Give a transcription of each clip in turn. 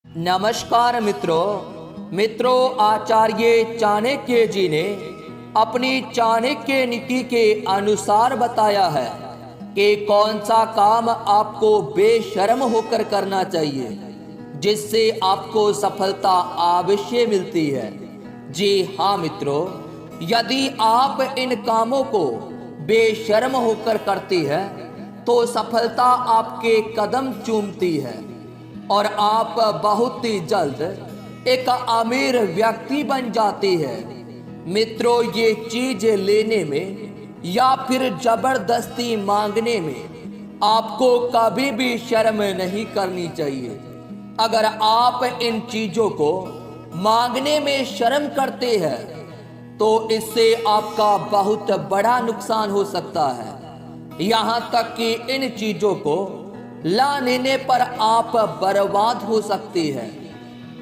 नमस्कार मित्रों, आचार्य चाणक्य जी ने अपनी चाणक्य नीति के अनुसार बताया है कि कौन सा काम आपको बेशर्म होकर करना चाहिए जिससे आपको सफलता अवश्य मिलती है। जी हाँ मित्रों, यदि आप इन कामों को बेशर्म होकर करती है तो सफलता आपके कदम चूमती है और आप बहुत ही जल्द एक अमीर व्यक्ति बन जाती है। मित्रों, ये चीज लेने में या फिर जबरदस्ती मांगने में आपको कभी भी शर्म नहीं करनी चाहिए। अगर आप इन चीजों को मांगने में शर्म करते हैं तो इससे आपका बहुत बड़ा नुकसान हो सकता है। यहाँ तक कि इन चीजों को ला लेने पर आप बर्बाद हो सकती है।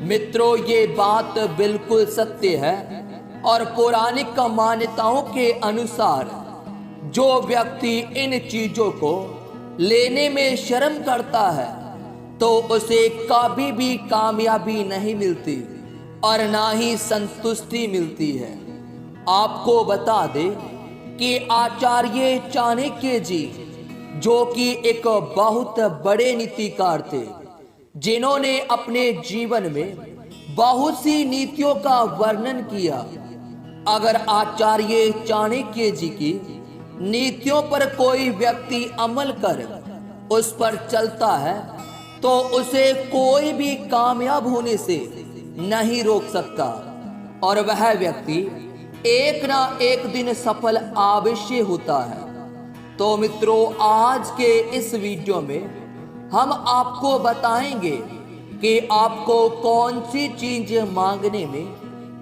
मित्रों, ये बात बिल्कुल सत्य है और पौराणिक मान्यताओं के अनुसार जो व्यक्ति इन चीजों को लेने में शर्म करता है तो उसे कभी भी कामयाबी नहीं मिलती और ना ही संतुष्टि मिलती है। आपको बता दें कि आचार्य चाणक्य जी, जो कि एक बहुत बड़े नीतिकार थे, जिन्होंने अपने जीवन में बहुत सी नीतियों का वर्णन किया। अगर आचार्य चाणक्य जी की नीतियों पर कोई व्यक्ति अमल कर उस पर चलता है तो उसे कोई भी कामयाब होने से नहीं रोक सकता और वह व्यक्ति एक ना एक दिन सफल अवश्य होता है। तो मित्रों, आज के इस वीडियो में हम आपको बताएंगे कि आपको कौन सी चीज मांगने में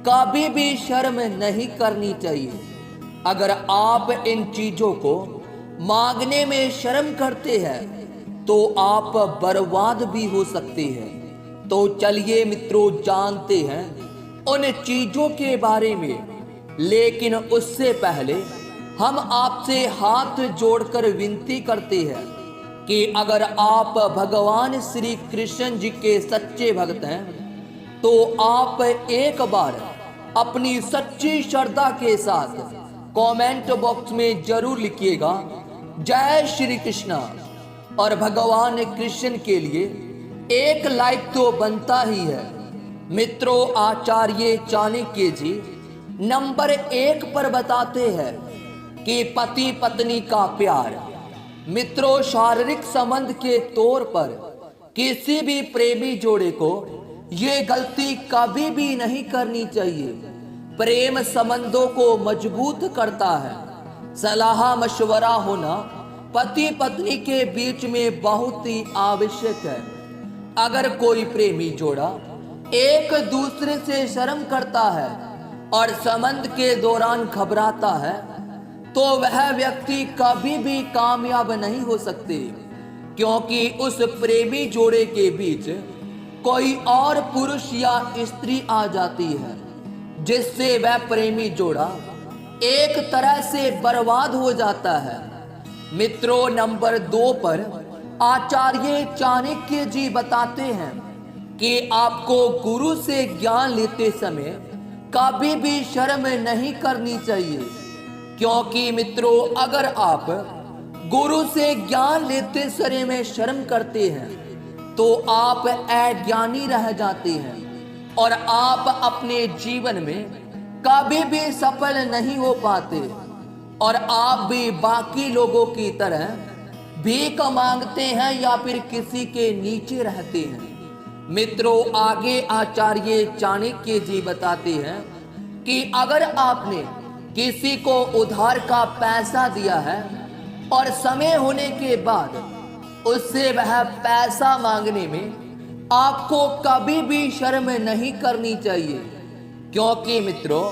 कभी भी शर्म नहीं करनी चाहिए। अगर आप इन चीजों को मांगने में शर्म करते हैं तो आप बर्बाद भी हो सकते हैं। तो चलिए मित्रों, जानते हैं उन चीजों के बारे में। लेकिन उससे पहले हम आपसे हाथ जोड़कर विनती करते हैं कि अगर आप भगवान श्री कृष्ण जी के सच्चे भक्त हैं तो आप एक बार अपनी सच्ची श्रद्धा के साथ कमेंट बॉक्स में जरूर लिखिएगा जय श्री कृष्णा। और भगवान कृष्ण के लिए एक लाइक तो बनता ही है। मित्रों, आचार्य चाणक्य जी नंबर 1 पर बताते हैं कि पति पत्नी का प्यार। मित्रों, शारीरिक संबंध के तौर पर किसी भी प्रेमी जोड़े को ये गलती कभी भी नहीं करनी चाहिए। प्रेम संबंधों को मजबूत करता है। सलाह मशवरा होना पति पत्नी के बीच में बहुत ही आवश्यक है। अगर कोई प्रेमी जोड़ा एक दूसरे से शर्म करता है और संबंध के दौरान घबराता है तो वह व्यक्ति कभी भी कामयाब नहीं हो सकते, क्योंकि उस प्रेमी जोड़े के बीच कोई और पुरुष या स्त्री आ जाती है जिससे वह प्रेमी जोड़ा एक तरह से बर्बाद हो जाता है। मित्रों, नंबर 2 पर आचार्य चाणक्य जी बताते हैं कि आपको गुरु से ज्ञान लेते समय कभी भी शर्म नहीं करनी चाहिए, क्योंकि मित्रों, अगर आप गुरु से ज्ञान लेते समय में शर्म करते हैं तो आप अज्ञानी रह जाते हैं और आप अपने जीवन में कभी भी सफल नहीं हो पाते और आप भी बाकी लोगों की तरह भीख मांगते हैं या फिर किसी के नीचे रहते हैं। मित्रों, आगे आचार्य चाणक्य जी बताते हैं कि अगर आपने किसी को उधार का पैसा दिया है और समय होने के बाद उससे वह पैसा मांगने में आपको कभी भी शर्म नहीं करनी चाहिए, क्योंकि मित्रों,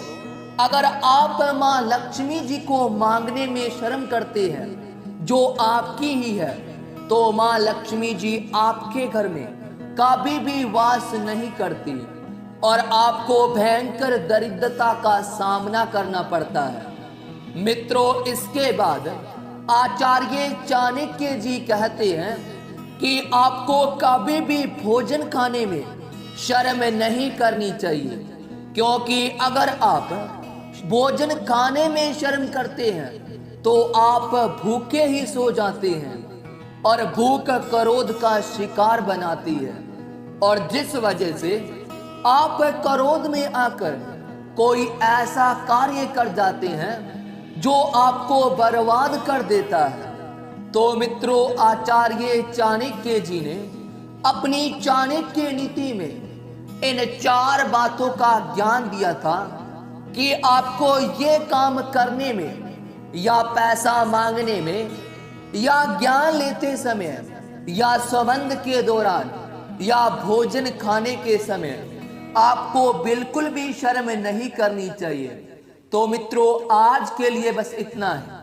अगर आप माँ लक्ष्मी जी को मांगने में शर्म करते हैं जो आपकी ही है तो माँ लक्ष्मी जी आपके घर में कभी भी वास नहीं करती और आपको भयंकर दरिद्रता का सामना करना पड़ता है। मित्रों, इसके बाद आचार्य चाणक्य जी कहते हैं कि आपको कभी भी भोजन खाने में शर्म नहीं करनी चाहिए, क्योंकि अगर आप भोजन खाने में शर्म करते हैं तो आप भूखे ही सो जाते हैं और भूख क्रोध का शिकार बनाती है। और जिस वजह से आप क्रोध में आकर कोई ऐसा कार्य कर जाते हैं जो आपको बर्बाद कर देता है। तो मित्रों, आचार्य चाणक्य जी ने अपनी चाणक्य नीति में इन 4 बातों का ज्ञान दिया था कि आपको ये काम करने में या पैसा मांगने में या ज्ञान लेते समय या संबंध के दौरान या भोजन खाने के समय आपको बिल्कुल भी शर्म नहीं करनी चाहिए। तो मित्रों, आज के लिए बस इतना है।